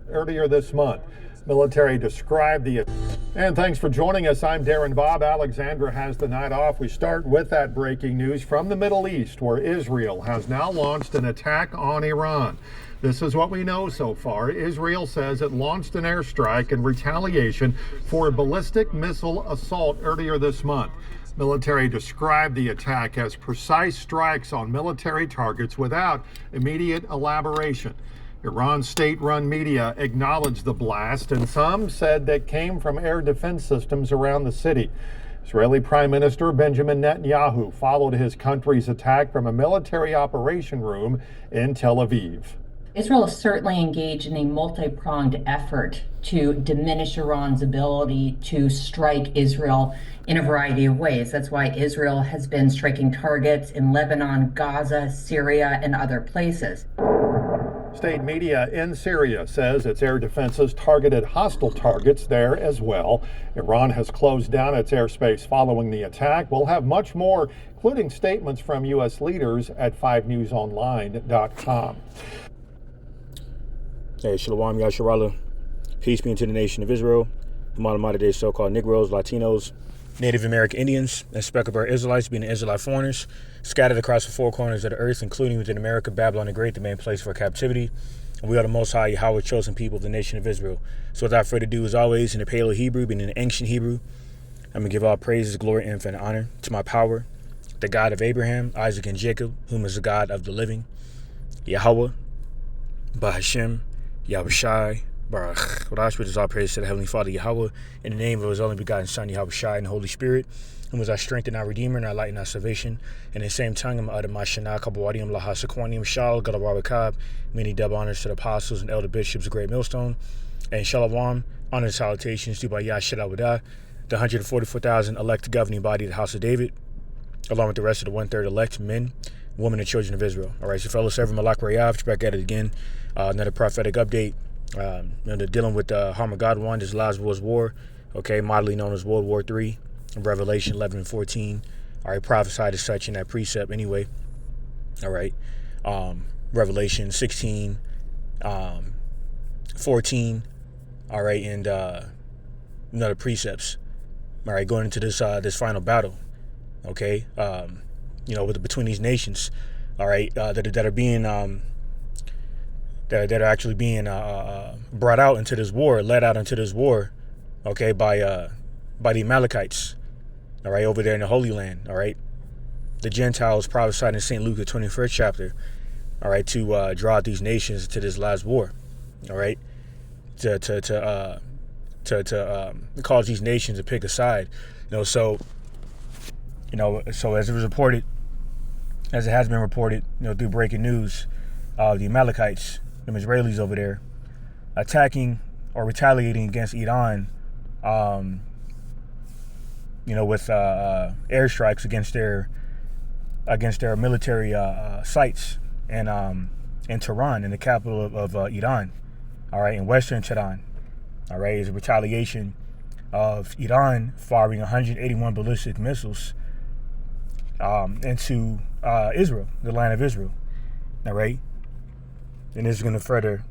earlier this month. Military described the... And thanks for joining us. I'm Darren Bob. Alexandra has the night off. We start with that breaking news from the Middle East, where Israel has now launched an attack on Iran. This is what we know so far. Israel says it launched an airstrike in retaliation for a ballistic missile assault earlier this month. Military described the attack as precise strikes on military targets without immediate elaboration. Iran's state-run media acknowledged the blast, and some said that came from air defense systems around the city. Israeli Prime Minister Benjamin Netanyahu followed his country's attack from a military operation room in Tel Aviv. Israel is certainly engaged in a multi-pronged effort to diminish Iran's ability to strike Israel in a variety of ways. That's why Israel has been striking targets in Lebanon, Gaza, Syria, and other places. State media in Syria says its air defenses targeted hostile targets there as well. Iran has closed down its airspace following the attack. We'll have much more, including statements from U.S. leaders at 5newsonline.com. Hey, Shalom Yasharallah. Peace be unto the nation of Israel. Among modern day so-called Negroes, Latinos, Native American Indians, and Speckled Israelites, being the Israelite foreigners, scattered across the four corners of the earth, including within America, Babylon the Great, the main place for captivity. And we are the Most High, Yahweh, chosen people of the nation of Israel. So without further ado, as always, in the Paleo Hebrew, being in the ancient Hebrew, I'm going to give all praises, glory, and infinite honor to my power, the God of Abraham, Isaac, and Jacob, whom is the God of the living, Yahweh, Bahashem, Yahushai, Baruch. With us all praise to the Heavenly Father Yahweh, in the name of His only begotten Son Yahushai and the Holy Spirit, whom is our strength and our Redeemer and our light and our salvation. And in the same tongue, I'm utter Mashana, Kabawadium, Lahasakwanium, Shal, Galabarabakab, many double honors to the apostles and elder bishops of Great Millstone, and Shalom, honor and salutations due by Yahshua, the 144,000 elect governing body of the house of David, along with the rest of the one-third elect men, women, and children of Israel. All right, so fellow servant Malak Rayav, back at it again. Another prophetic update. They're dealing with Harmageddon, this last World War, okay, moderately known as World War III, Revelation 11 and 14. All right, prophesied as such in that precept anyway. All right, Revelation 16, 14. All right, and other precepts. All right, going into this final battle. Okay, between these nations. All right, that are being that are actually being brought out into this war, led out into this war, okay, by the Amalekites, all right, over there in the Holy Land, all right. The Gentiles prophesied in St. Luke, the 21st chapter, all right, to draw out these nations to this last war, all right, to cause these nations to pick a side, so as it was reported, as it has been reported, through breaking news, the Amalekites, them Israelis over there, attacking or retaliating against Iran, with airstrikes against their military sites in Tehran, in the capital of Iran, all right, in Western Tehran, all right, is a retaliation of Iran firing 181 ballistic missiles into Israel, the land of Israel, all right. And this is going to further,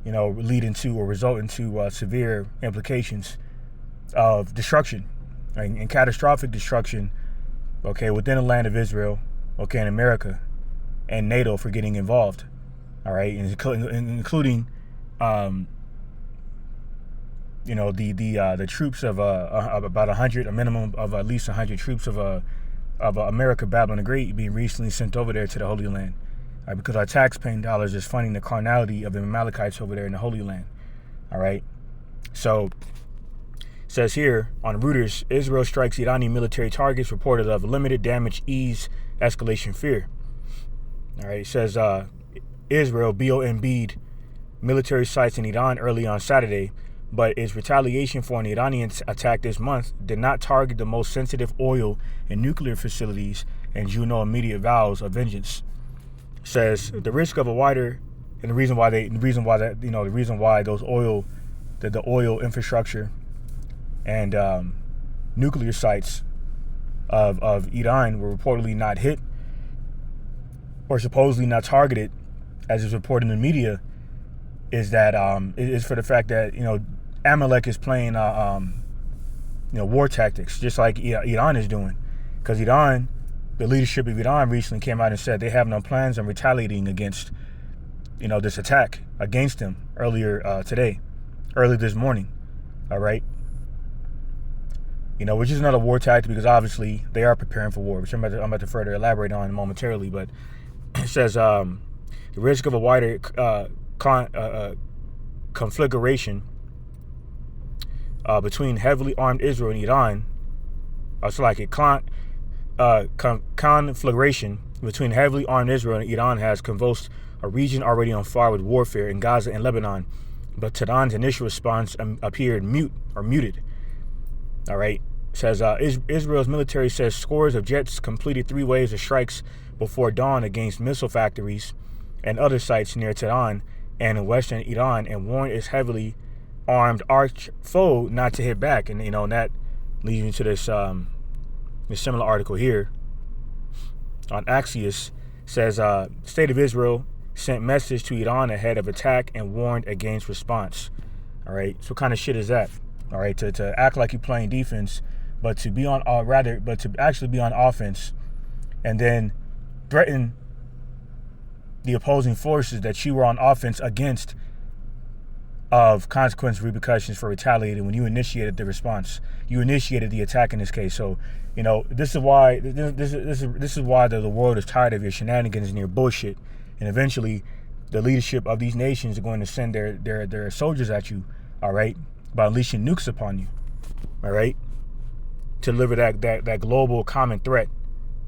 lead into or result into severe implications of destruction and catastrophic destruction, okay, within the land of Israel, okay, in America and NATO for getting involved, all right, including, the troops of about 100, a minimum of at least 100 troops of America, Babylon the Great, being recently sent over there to the Holy Land. Right, because our tax-paying dollars is funding the carnality of the Amalekites over there in the Holy Land. All right. So, it says here on Reuters, Israel strikes Iranian military targets, reported of limited damage, ease, escalation, fear. All right. It says Israel bombed military sites in Iran early on Saturday, but its retaliation for an Iranian attack this month did not target the most sensitive oil and nuclear facilities and drew no immediate vows of vengeance. Says the risk of a wider, and the reason why those oil, the oil infrastructure and nuclear sites of Iran were reportedly not hit or supposedly not targeted, as is reported in the media, is that is for the fact that Amalek is playing war tactics, just like Iran is doing, because Iran, the leadership of Iran recently came out and said they have no plans on retaliating against this attack against them early this morning. All right. Which is another war tactic, because obviously they are preparing for war, which I'm about to further elaborate on momentarily. But it says the risk of a wider conflagration between heavily armed Israel and Iran. Conflagration between heavily armed Israel and Iran has convulsed a region already on fire with warfare in Gaza and Lebanon. But Tehran's initial response appeared muted. All right. It says Israel's military says scores of jets completed 3 waves of strikes before dawn against missile factories and other sites near Tehran and in western Iran, and warned its heavily armed arch foe not to hit back. And that leads me to this similar article here on Axios. Says State of Israel sent message to Iran ahead of attack and warned against response. All right, so what kind of shit is that? All right, to act like you're playing defense, but to actually be on offense, and then threaten the opposing forces that you were on offense against of consequence repercussions for retaliating when you initiated the response. You initiated the attack in this case. So this is why the world is tired of your shenanigans and your bullshit. And eventually, the leadership of these nations are going to send their soldiers at you, all right, by unleashing nukes upon you, all right, to deliver that global common threat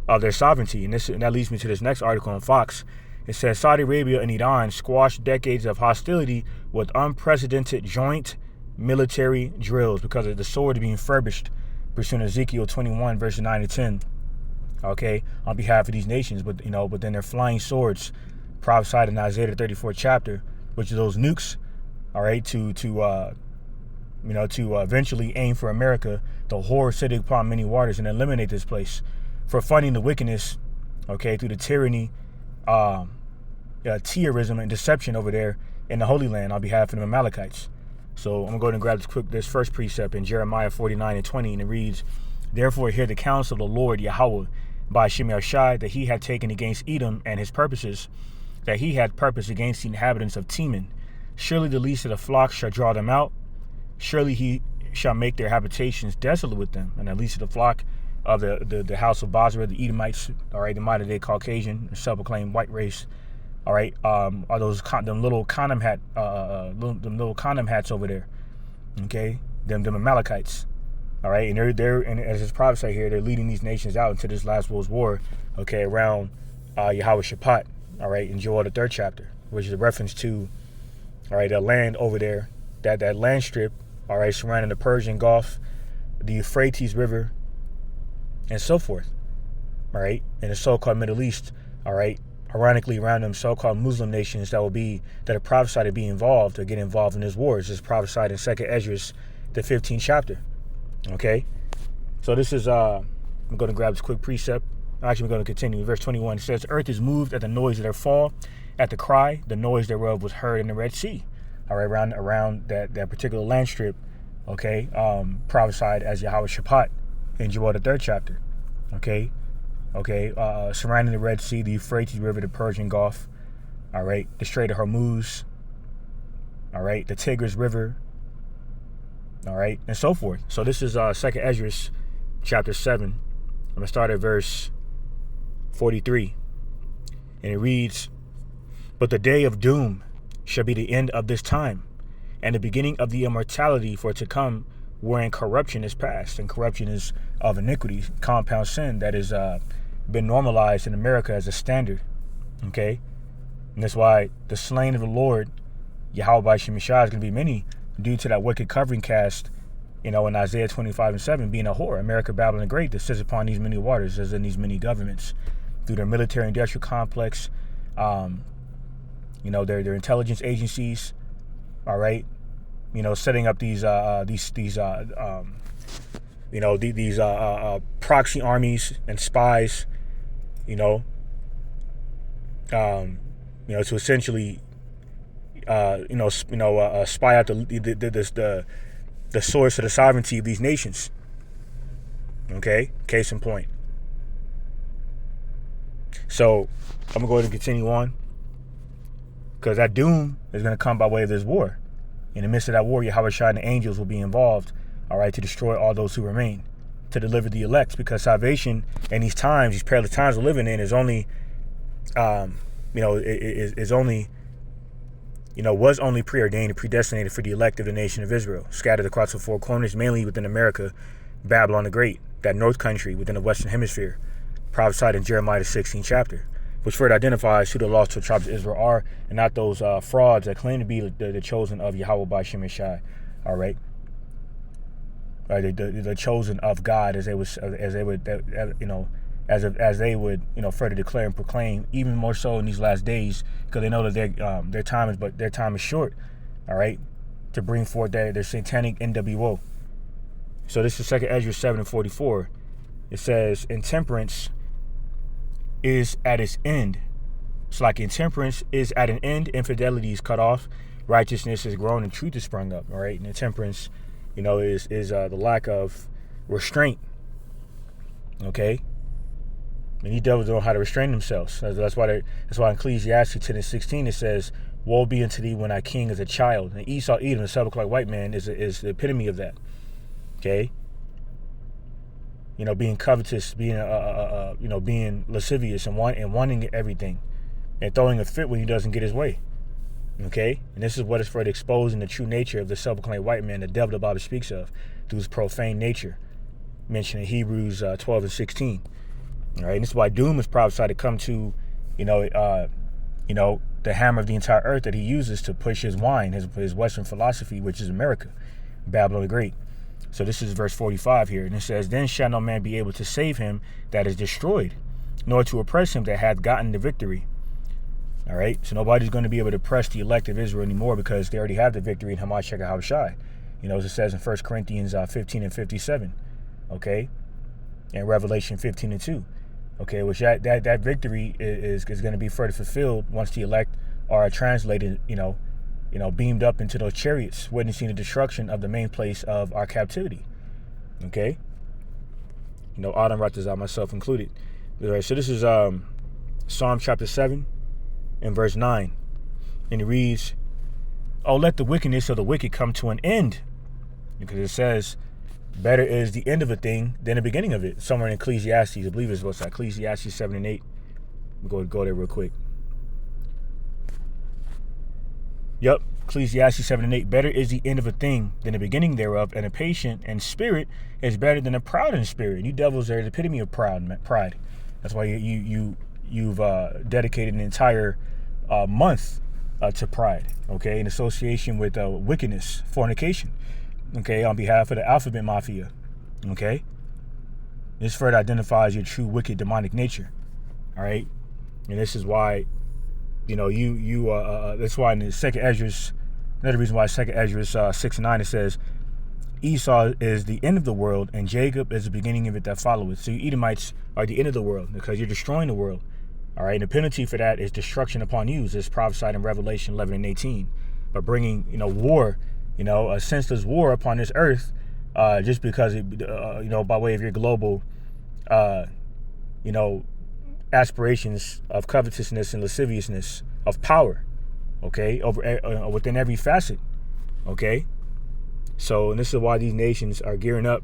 of their sovereignty. And that leads me to this next article on Fox. It says Saudi Arabia and Iran squashed decades of hostility with unprecedented joint military drills because of the sword being furbished, pursuant to Ezekiel 21 verses 9 to 10. Okay, on behalf of these nations, but then they're flying swords, prophesied in Isaiah the 34th chapter, which are those nukes, all right, to eventually aim for America, the whore sitting upon many waters, and eliminate this place for funding the wickedness, okay, through the tyranny, terrorism and deception over there in the Holy Land on behalf of the Amalekites. So I'm gonna go ahead and grab this first precept in Jeremiah 49 and 20, and it reads, "Therefore hear the counsel of the Lord Yahweh by Shemir Shai, that he had taken against Edom and his purposes, that he had purpose against the inhabitants of Teman. Surely the least of the flock shall draw them out. Surely he shall make their habitations desolate with them. And the least of the flock of the house of Basra, the Edomites, all right, the modern day Caucasian, self-proclaimed white race, all right, are those them little condom hats over there, okay, them Amalekites, all right, and and as it's prophesied here, they're leading these nations out into this last world's war, okay, around Yahweh Shaphat, all right, in Joel the 3rd chapter, which is a reference to, all right, that land over there, that land strip, all right, surrounding the Persian Gulf, the Euphrates River, and so forth, all right, in the so-called Middle East, all right, ironically around them so-called Muslim nations that are prophesied to be involved or get involved in this war. It's just prophesied in 2nd Ezra, the 15th chapter, okay? So this is, I'm going to grab this quick precept. Actually, we're going to continue. Verse 21 says, "Earth is moved at the noise of their fall, at the cry, the noise thereof was heard in the Red Sea." All right, around that particular land strip, okay, prophesied as Yahweh Shaphat in Joel the 3rd chapter, okay, surrounding the Red Sea, the Euphrates River, the Persian Gulf, all right, the Strait of Hormuz, all right, the Tigris River, all right, and so forth. So this is 2nd Ezra, chapter 7. I'm going to start at verse 43, and it reads, "But the day of doom shall be the end of this time, and the beginning of the immortality for to come, wherein corruption is past." And corruption is of iniquity, compound sin that has been normalized in America as a standard, okay? And that's why the slain of the Lord, Yahweh by Shemishah, is going to be many due to that wicked covering cast, in Isaiah 25 and 7, being a whore, America, Babylon the Great, that sits upon these many waters, as in these many governments, through their military industrial complex, their intelligence agencies, all right, setting up these proxy armies and spies, to essentially spy out the source of the sovereignty of these nations. Okay, case in point. So I'm gonna go ahead and continue on, because that doom is gonna come by way of this war. In the midst of that war, Yahweh Shai and the angels will be involved, all right, to destroy all those who remain, to deliver the elect, because salvation in these times, these perilous times we're living in, is only, was only preordained and predestinated for the elect of the nation of Israel, scattered across the four corners, mainly within America, Babylon the Great, that north country within the Western Hemisphere, prophesied in Jeremiah the 16th chapter, which further identifies who the lost 12 tribes of Israel are, and not those frauds that claim to be the chosen of Yahweh by Shem and Shai. All right, the chosen of God, as they would further declare and proclaim, even more so in these last days, because they know that their time is short. All right, to bring forth their satanic NWO. So this is 2 Ezra 7:44. It says, intemperance is at its end. It's like intemperance is at an end, infidelity is cut off, righteousness is grown, and truth is sprung up. All right, and intemperance, is the lack of restraint. Okay, and these devils don't know how to restrain themselves. That's why in Ecclesiastes 10:16 it says, "Woe be unto thee when thy king is a child." And Esau, Edom, the sepulchral white man, is the epitome of that. Okay, being covetous, being being lascivious and wanting everything, and throwing a fit when he doesn't get his way. Okay, and this is what is further exposing the true nature of the self-proclaimed white man, the devil the Bible speaks of, through his profane nature, mentioned in Hebrews 12:16. All right, and this is why doom is prophesied to come to, the hammer of the entire earth that he uses to push his wine, his Western philosophy, which is America, Babylon the Great. So this is verse 45 here, and it says, "Then shall no man be able to save him that is destroyed, nor to oppress him that hath gotten the victory." All right, so nobody's going to be able to oppress the elect of Israel anymore, because they already have the victory in Hamashiach HaShai. As it says in 1 Corinthians 15:57, okay, and Revelation 15:2, okay, which that victory is going to be further fulfilled once the elect are translated, beamed up into those chariots, witnessing the destruction of the main place of our captivity. Okay, Adam Ratazah, myself included. All right, so this is Psalm chapter 7 and verse 9, and it reads, "Oh, let the wickedness of the wicked come to an end," because it says, "Better is the end of a thing than the beginning of it." Somewhere in Ecclesiastes, I believe it's what's that, Ecclesiastes 7 and 8. Go there real quick. Yep, Ecclesiastes 7 and 8. "Better is the end of a thing than the beginning thereof, and a patient in spirit is better than a proud in spirit." You devils are the epitome of pride. That's why you've dedicated an entire month to pride. Okay, in association with wickedness, fornication. Okay, on behalf of the Alphabet Mafia. Okay, this further identifies your true wicked demonic nature. All right, and this is why. That's why in the second Ezra, another reason why second Ezra 6 and 9, it says, "Esau is the end of the world, and Jacob is the beginning of it that followeth." So you Edomites are the end of the world, because you're destroying the world. All right, and the penalty for that is destruction upon you, as prophesied in Revelation 11 and 18, by bringing war, a senseless war upon this earth, just because by way of your global, aspirations of covetousness and lasciviousness of power, okay, over within every facet, okay. So, and this is why these nations are gearing up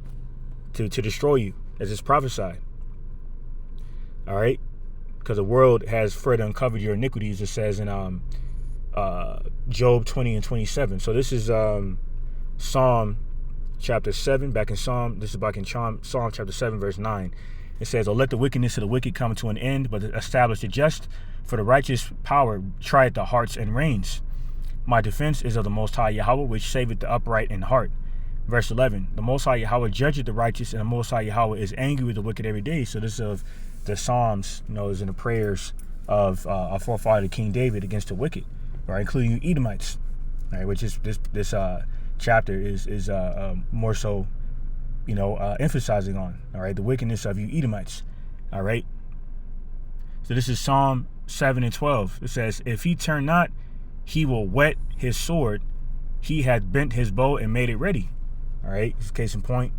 to destroy you, as it's prophesied. All right, because the world has further uncovered your iniquities, it says in Job 20 and 27. So this is Psalm chapter 7, back in Psalm chapter 7, verse 9. It says, "Oh, let the wickedness of the wicked come to an end, but establish the just, for the righteous power trieth the hearts and reins. My defense is of the Most High Yahweh, which saveth the upright in heart." Verse 11, "The Most High Yahweh judgeth the righteous, and the Most High Yahweh is angry with the wicked every day." So this is of the Psalms, is in the prayers of our forefather King David against the wicked, right, including you Edomites, right, which is this chapter is more so emphasizing on, all right, the wickedness of you Edomites. All right, so this is Psalm 7 and 12. It says, "If he turn not he will whet his sword. He had bent his bow and made it ready. All right, case in point.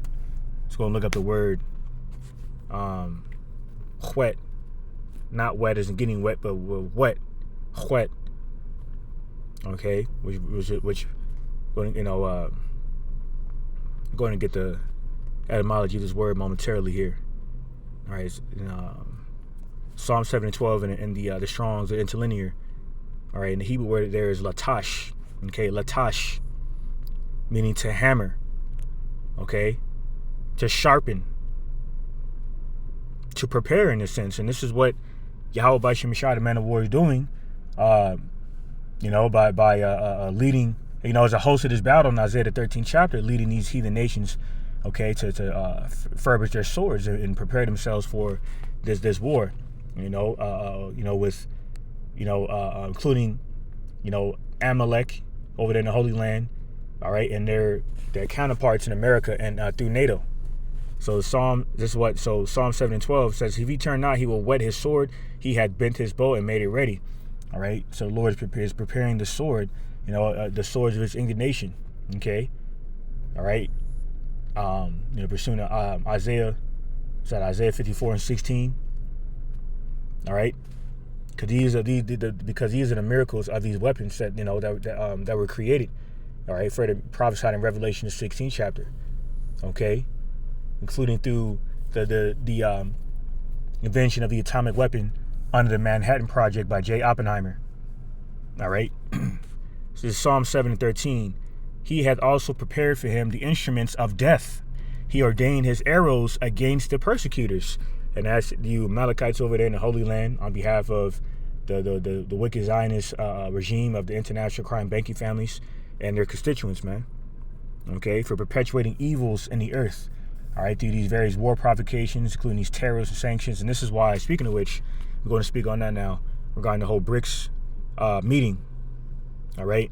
Let's go and look up the word whet. Not wet as in getting wet, but wet. Whet. Okay, which going to get the etymology of this word momentarily here. All right, Psalm 7:12 in the Strong's, the interlinear. All right, and the Hebrew word there is latash. Okay, latash, meaning to hammer. Okay, to sharpen, to prepare in a sense, and this is what Yahweh B'Shem Yeshua, the man of war, is doing. By leading, as a host of this battle in Isaiah the 13th chapter, leading these heathen nations, okay, to furbish their swords and prepare themselves for this war. Including, Amalek over there in the Holy Land, all right, and their counterparts in America and through NATO. So Psalm 7:12 says, if he turn not, he will whet his sword. He had bent his bow and made it ready. All right, so the Lord is preparing the sword, the swords of his indignation. Okay, all right, pursuing Isaiah 54:16. All right, because these are the miracles of these weapons that were created. All right, further prophesied in Revelation the 16th chapter. Okay, including through the invention of the atomic weapon under the Manhattan Project by J. Oppenheimer. All right, this is Psalm 7:13. He hath also prepared for him the instruments of death. He ordained his arrows against the persecutors. And that's you Amalekites over there in the Holy Land on behalf of the wicked Zionist regime of the international crime banking families and their constituents, man. Okay, for perpetuating evils in the earth. All right, through these various war provocations, including these terrorist and sanctions. And this is why, speaking of which, we're going to speak on that now regarding the whole BRICS meeting. All right,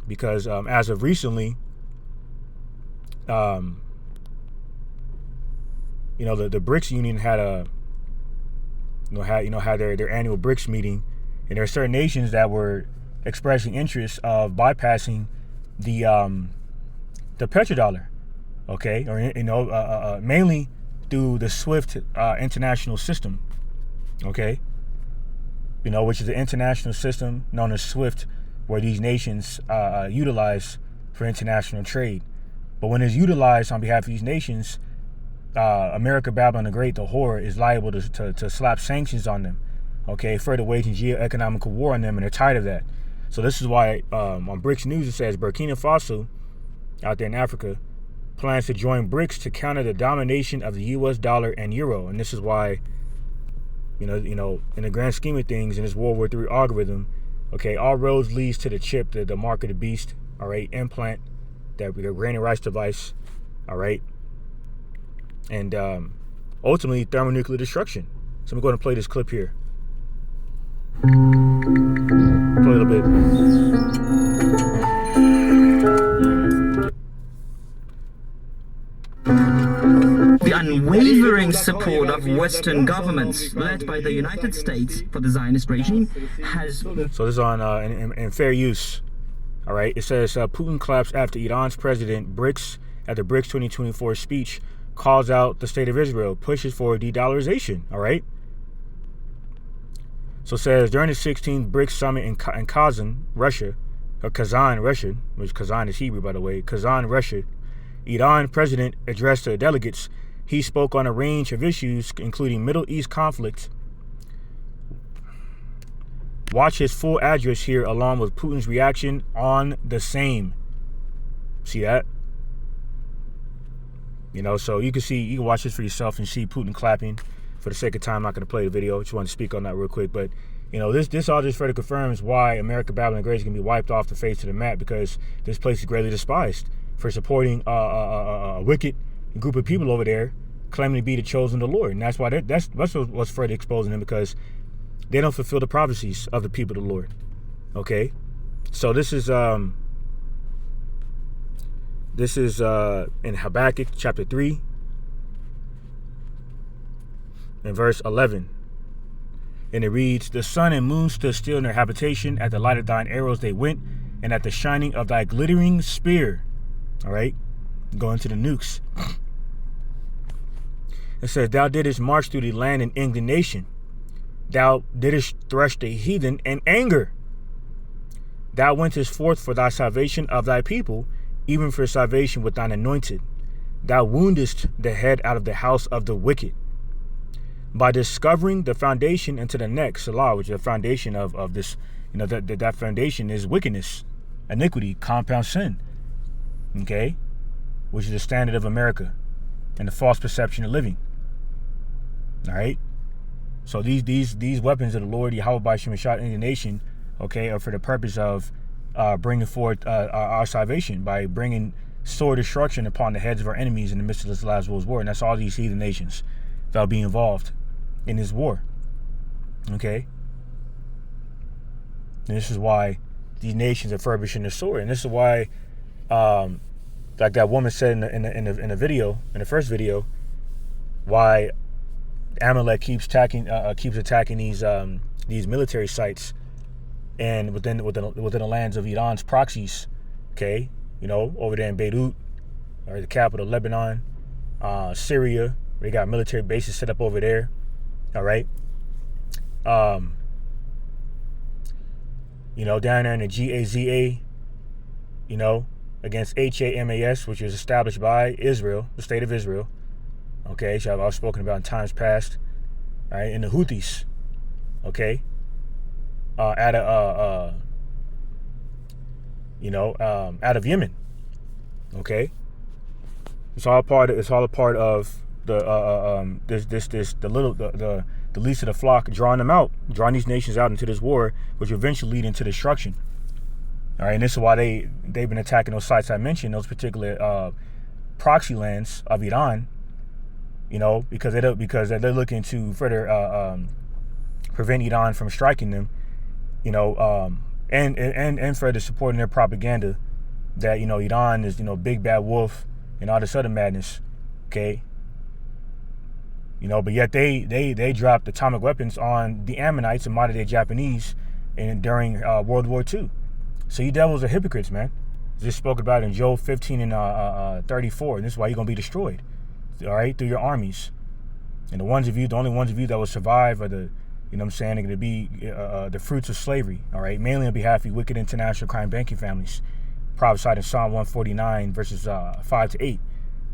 because as of recently, the BRICS Union had had their annual BRICS meeting, and there are certain nations that were expressing interest of bypassing the petrodollar, okay, or mainly through the SWIFT international system, okay, which is the international system known as SWIFT, where these nations utilize for international trade. But when it's utilized on behalf of these nations, America, Babylon the Great, the whore, is liable to slap sanctions on them, okay, further waging geo-economical war on them, and they're tired of that. So this is why on BRICS News it says Burkina Faso, out there in Africa, plans to join BRICS to counter the domination of the U.S. dollar and euro. And this is why, in the grand scheme of things, in this World War III algorithm, okay, all roads leads to the chip, the mark of the beast, all right, implant, that grain and rice device, all right, and ultimately thermonuclear destruction. So I'm going to play this clip here. Play a little bit. The unwavering support of Western governments, led by the United States for the Zionist regime, has... So this is on in fair use. All right, it says Putin claps after Iran's president at the BRICS 2024 speech calls out the state of Israel, pushes for de-dollarization. All right. So it says during the 16th BRICS summit in Kazan, Russia, or Kazan, Russia, which Kazan is Hebrew, by the way, Kazan, Russia, Iran president addressed the delegates. He spoke on a range of issues, including Middle East conflict. Watch his full address here, along with Putin's reaction on the same. See that? So you can watch this for yourself and see Putin clapping. For the sake of time, I'm not going to play the video. Just want to speak on that real quick. But, this all just further confirms why America, Babylon the Great is going to be wiped off the face of the map, because this place is greatly despised for supporting a wicked group of people over there claiming to be the chosen of the Lord. And that's why that's what's further exposing them, because they don't fulfill the prophecies of the people of the Lord. Okay? So this is in Habakkuk chapter 3 and verse 11. And it reads, the sun and moon stood still in their habitation. At the light of thine arrows they went, and at the shining of thy glittering spear. All right, going to the nukes. It says, thou didst march through the land in indignation. Thou didst thresh the heathen in anger. Thou wentest forth for thy salvation of thy people, even for salvation with thine anointed. Thou woundest the head out of the house of the wicked. By discovering the foundation into the neck, Salah, which is the foundation of this, that foundation is wickedness, iniquity, compound sin. Okay? Which is the standard of America and the false perception of living. All right? So these weapons of the Lord, Yahweh by Shemashah in the nation, okay, are for the purpose of bringing forth our salvation by bringing sword destruction upon the heads of our enemies in the midst of this last world's war. And that's all these heathen nations that will be involved in this war. Okay? And this is why these nations are furbishing the sword. And this is why, like that woman said in the video, in the first video, why Amalek keeps attacking these military sites and within the lands of Iran's proxies, okay, over there in Beirut, or the capital of Lebanon, Syria, they got military bases set up over there. All right, down there in the GAZA, against HAMAS, which was established by Israel, the state of Israel. Okay, so I've spoken about in times past. All right, and the Houthis, okay, out of Yemen. Okay, it's all a part of the the least of the flock, drawing these nations out into this war, which will eventually lead into destruction. All right, and this is why they've been attacking those sites I mentioned, those particular proxy lands of Iran. Because they're looking to further prevent Iran from striking them, and further supporting their propaganda that Iran is big bad wolf and all this other madness, okay. But yet they dropped atomic weapons on the Ammonites and modern day Japanese during World War II. So you devils are hypocrites, man. Just spoke about in Job 15 and 34, and this is why you're gonna be destroyed. All right, through your armies. And the only ones of you that will survive are the, are going to be the fruits of slavery. All right, mainly on behalf of you wicked international crime banking families, prophesied in Psalm 149 verses 5-8.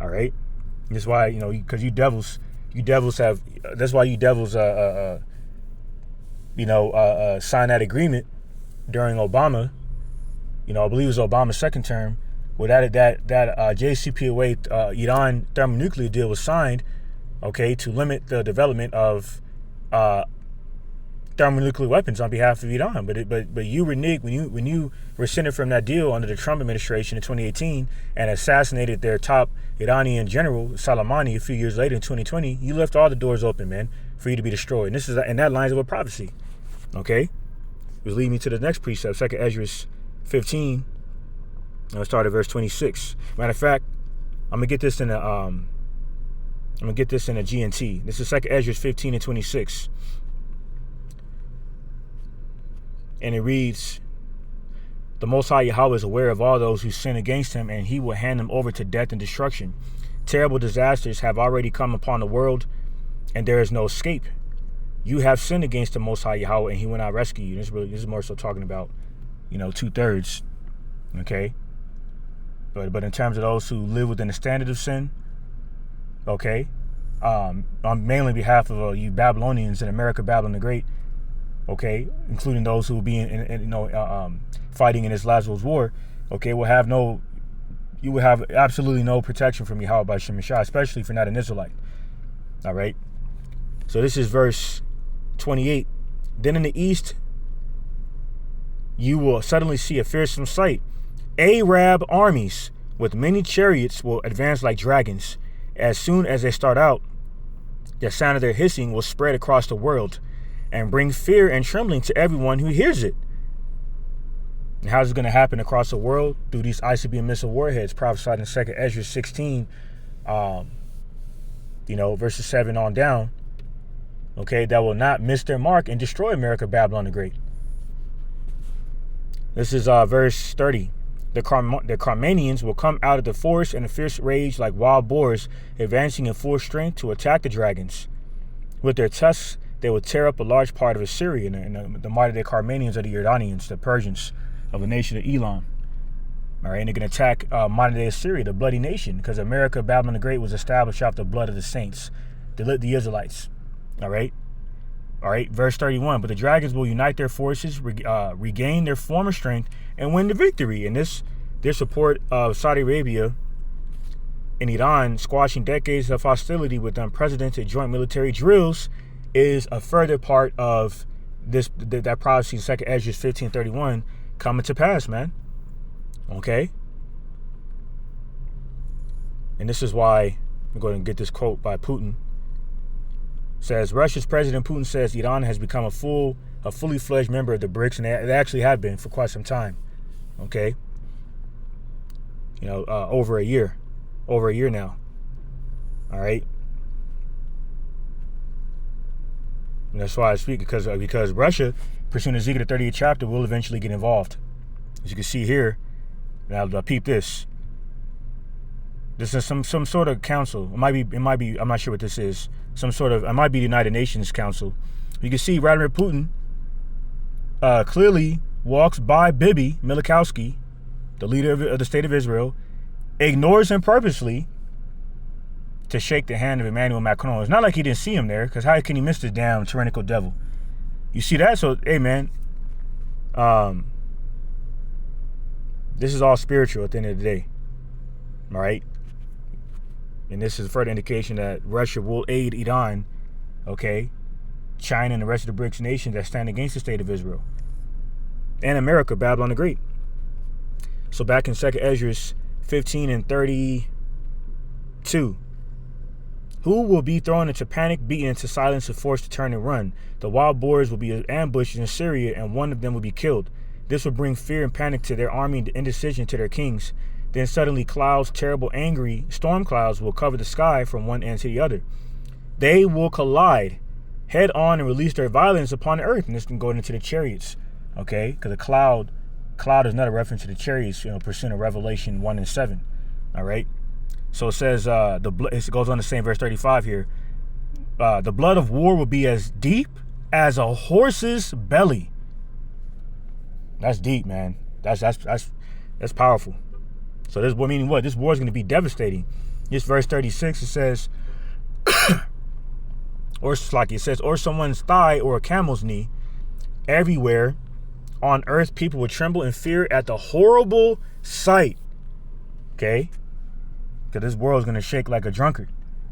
All right, and that's why because you devils have. That's why you devils signed that agreement during Obama. I believe it was Obama's second term. Well, that JCPOA Iran thermonuclear deal was signed, okay, to limit the development of thermonuclear weapons on behalf of Iran. But you reneged when you rescinded from that deal under the Trump administration in 2018 and assassinated their top Iranian general Soleimani a few years later in 2020. You left all the doors open, man, for you to be destroyed. And that lines up with prophecy, okay. Which leads me to the next precept, 2 Ezra 15. I'll start at verse 26. Matter of fact, I'm gonna get this in a GNT. This is 2 Ezra 15 and 26, and it reads, "The Most High Yahweh is aware of all those who sin against Him, and He will hand them over to death and destruction. Terrible disasters have already come upon the world, and there is no escape. You have sinned against the Most High Yahweh, and He will not rescue you." This is more so talking about, 2/3. Okay. But in terms of those who live within the standard of sin, okay, on mainly behalf of you Babylonians in America, Babylon the Great, okay, including those who will be fighting in this last world's war, okay, you will have absolutely no protection from Yahweh by Shemashah, especially if you're not an Israelite. All right. So this is verse 28. "Then in the east, you will suddenly see a fearsome sight. Arab armies with many chariots will advance like dragons. As soon as they start out, the sound of their hissing will spread across the world and bring fear and trembling to everyone who hears it." And how is it going to happen across the world? Through these ICBM missile warheads prophesied in 2 Ezra 16, verses 7 on down. okay, that will not miss their mark and destroy America, Babylon the Great. This is verse 30. The Carmanians will come out of the forest in a fierce rage like wild boars, advancing in full strength to attack the dragons. With their tusks, they will tear up a large part of Assyria, and the modern-day Carmanians are the Yordanians, the Persians of the nation of Elam. All right, and they're going to attack modern-day Assyria, the bloody nation, because America, Babylon the Great, was established off the blood of the saints, the Israelites. All right, verse 31. But the dragons will unite their forces, regain their former strength, and win the victory. And their support of Saudi Arabia and Iran, squashing decades of hostility with unprecedented joint military drills, is a further part of that prophecy in 2 Ezra 15:31 coming to pass, man. Okay? And this is why I'm going to get this quote by Putin. It says, Russia's President Putin says Iran has become a fully fledged member of the BRICS, and they actually have been for quite some time. Okay? Over a year now. All right? And that's why I speak, because Russia, pursuing Ezekiel the 38th chapter, will eventually get involved. As you can see here, now peep this. This is some sort of council. It might be. I'm not sure what this is. It might be the United Nations Council. You can see Vladimir Putin clearly walks by Bibi Milikowski, the leader of the state of Israel, ignores him purposely to shake the hand of Emmanuel Macron. It's not like he didn't see him there, because how can he miss this damn tyrannical devil? You see that? So, hey, man, this is all spiritual at the end of the day. All right? And this is a further indication that Russia will aid Iran, okay, China and the rest of the BRICS nations that stand against the state of Israel, and America, Babylon the Great. So back in 2 Ezra 15 and 32, who will be thrown into panic, beaten into silence, and forced to turn and run? The wild boars will be ambushed in Syria, and one of them will be killed. This will bring fear and panic to their army and indecision to their kings. Then suddenly clouds, terrible, angry storm clouds, will cover the sky from one end to the other. They will collide head on and release their violence upon the earth. And this can go into the chariots, okay? Because the cloud is not a reference to the chariots, pursuant of Revelation 1 and 7, all right? So it says, it goes on to say in verse 35 here, the blood of war will be as deep as a horse's belly. That's deep, man. That's powerful. So this meaning what? This war is going to be devastating. This verse 36, it says, or someone's thigh or a camel's knee. Everywhere on earth, people will tremble in fear at the horrible sight. Okay? Because this world is going to shake like a drunkard,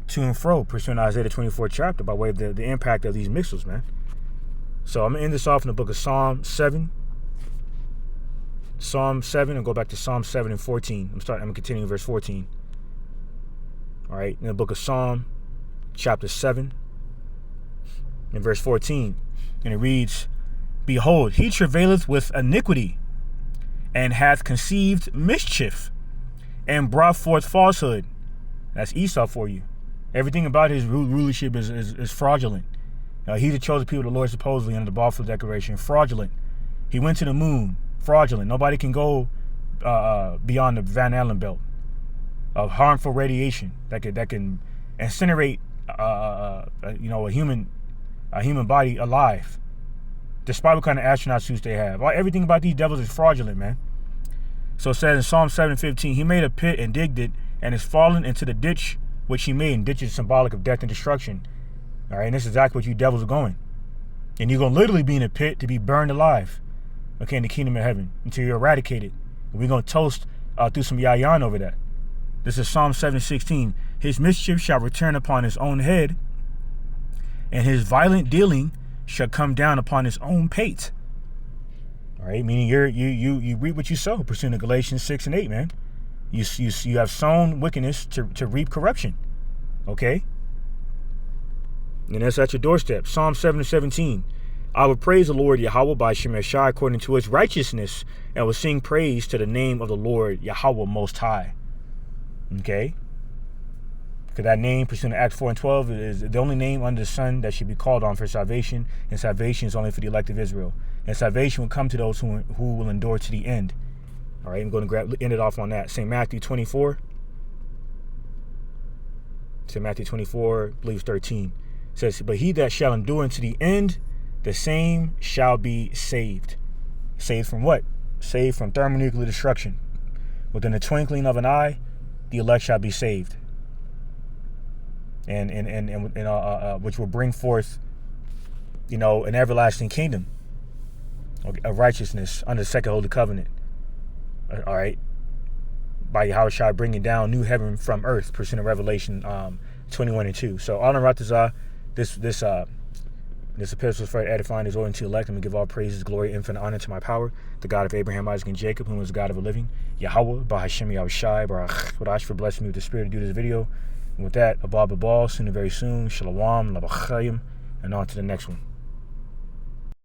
to and fro, pursuing Isaiah 24th chapter by way of the impact of these missiles, man. So I'm going to end this off in the book of Psalm 7. Psalm 7, and go back to Psalm 7 and 14. I'm going to continue in verse 14. All right, in the book of Psalm, chapter 7, in verse 14. And it reads, Behold, he travaileth with iniquity, and hath conceived mischief, and brought forth falsehood. That's Esau for you. Everything about his rulership is fraudulent. He that chose the people of the Lord supposedly under the Balfour Declaration. Fraudulent. He went to the moon. Fraudulent. Nobody can go beyond the Van Allen belt of harmful radiation that can incinerate a human body alive, despite what kind of astronaut suits they have. Everything about these devils is fraudulent, man. So it says in Psalm 7:15, he made a pit and digged it, and is fallen into the ditch which he made. And ditch is symbolic of death and destruction. All right, and this is exactly what you devils are going. And you're going to literally be in a pit to be burned alive, okay, in the kingdom of heaven, until you're eradicated. And we're going to toast through some yayan over that. This is Psalm 7:16. His mischief shall return upon his own head, and his violent dealing shall come down upon his own pate. All right, meaning you reap what you sow, pursuing Galatians 6 and 8, man. You have sown wickedness to reap corruption. Okay? And that's at your doorstep. Psalm 7:17. I will praise the Lord Yahweh by Shemeshai according to his righteousness, and will sing praise to the name of the Lord Yahweh Most High. Okay? Because that name, pursuant to Acts 4 and 12, is the only name under the sun that should be called on for salvation, and salvation is only for the elect of Israel. And salvation will come to those who will endure to the end. All right, I'm going to end it off on that. St. Matthew 24. St. Matthew 24, I believe 13. Says, but he that shall endure unto the end, the same shall be saved. Saved from what? Saved from thermonuclear destruction. Within the twinkling of an eye, the elect shall be saved. And which will bring forth, an everlasting kingdom of righteousness under the second holy covenant. All right, by Yahushua bringing down new heaven from earth, pursuant to Revelation 21 and 2. So, Honor Ratazah, this epistle is for edifying His order to elect. I'm going to give all praises, glory, infinite honor to my power, the God of Abraham, Isaac, and Jacob, whom is the God of the living, Yahweh, Bahashem Yahushai, Barach, Wadash, for blessing me with the spirit to do this video. And with that, Abba Babal, soon and very soon, Shalom, Labachayim, and on to the next one.